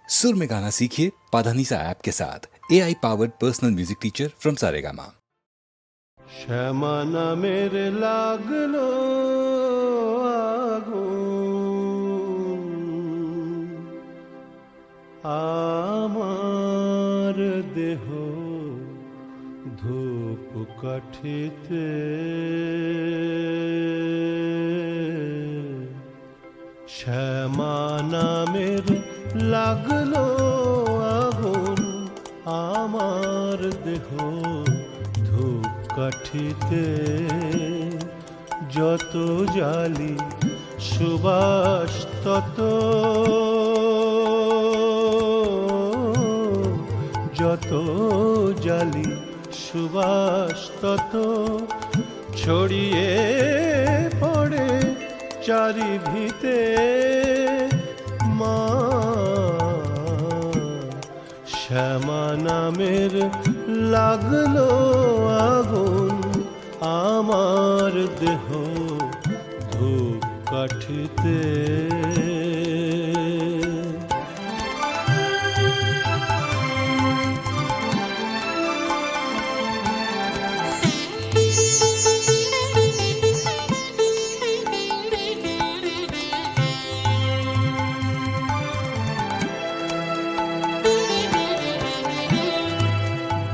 सुर में गाना सीखिए पाधानीसा ऐप के साथ। AI powered personal music teacher from Saregama. Shyama নামের লাগলো আগুন আমার দেহ ধূপ কাঠিতে, শ্যামা নামের লাগলো আগুন আমার দেহ ধূপ কাঠিতে, যত জালি সুবাস তত, যত জালি সুবাস তত ছড়িয়ে পড়ে চারিভিতে। মা শ্যামা নামের লাগলো আগুন আমার দেহ ধূপ কাঠিতে।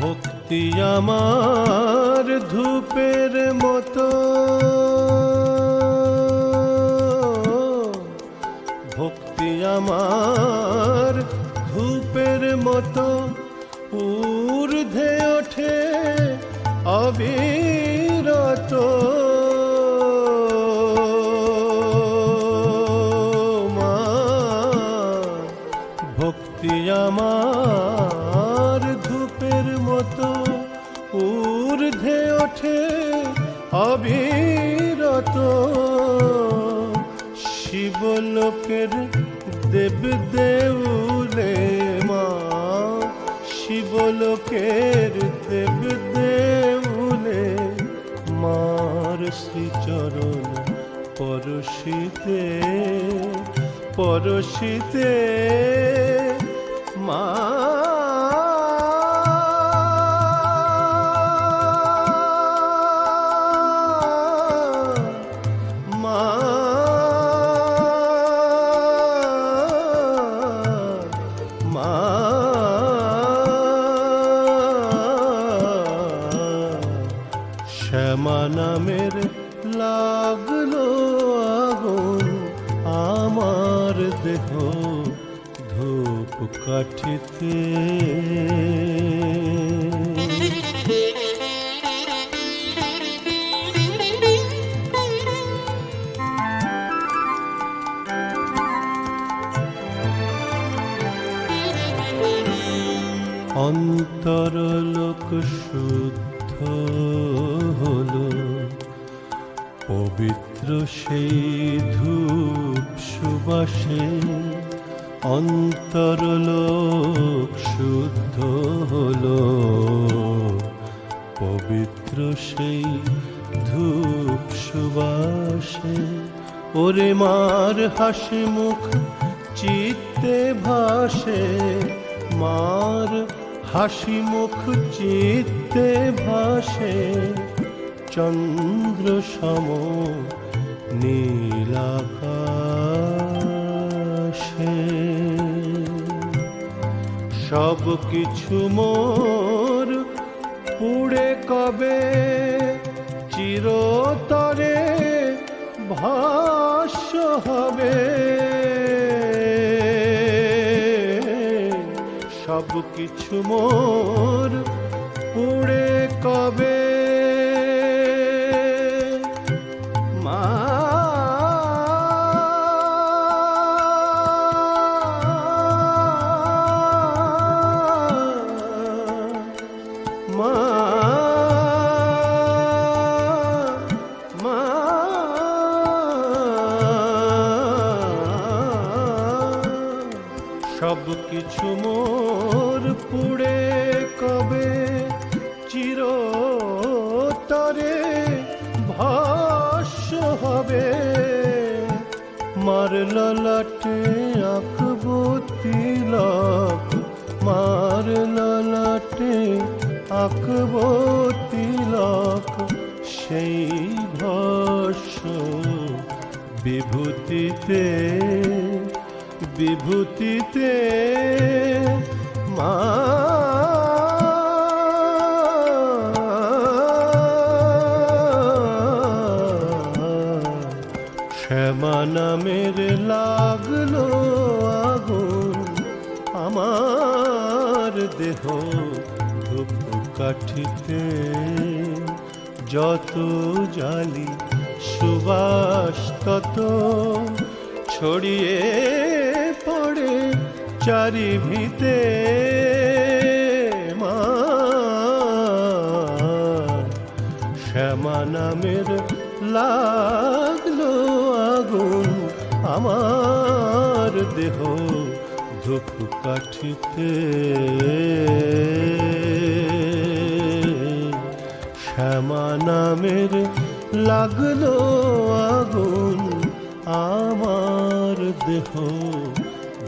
ভক্তি আমার ধূপের মতো, ভক্তি আমার ধূপের মতো ঊর্ধ্বে ওঠে অবিরত। মা ভক্তি আমার ধূপের মতো ঊর্ধ্বে ওঠে অবিরত। শিবলোকের দেব দেউলে মা, শিবলোকের দেব দেউলে মার শ্রীচরণ পরশিতে, পরশিতে। মা শ্যামা নামের লাগলো আগুন আমার দেহ ধূপ কাঠিতে। অন্তরলোক শুদ্ধ হলো পবিত্র সেই ধূপ সুবাসে। অন্তরলোক শুদ্ধ হলো পবিত্র সেই ধূপ সুবাসে। ওরে মার হাসি মুখ চিত্তে ভাসে, মার হাসি মুখ চিত্তে ভাসে। চন্দ্র সম নীলাকাশে সব কিছু মোর পুড়ে কবে চিরতরে ভাস্য হবে। সব কিছু মোর পুড়ে কবে মা। মা মা সব কিছু মোর পুড়ে কবে চিরতরে ভাস্য হবে। মার ললাটে আঁকবো তিলক আঁকব তিলক সেই ভস্য বিভূতিতে বিভূতিতে মা শ্যামা নামের লাগলো আগুন আমার দেহ ধূপ কাঠিতে যত জালি সুবাস তত ছড়িয়ে পড়ে চারিভিতে মা শ্যামা নামের লাগলো আগুন আমার দেহ ধূপ কাঠিতে শ্যামা নামের লাগলো আগুন আমার দেহ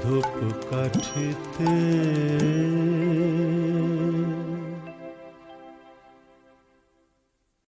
ধূপ কাঠিতে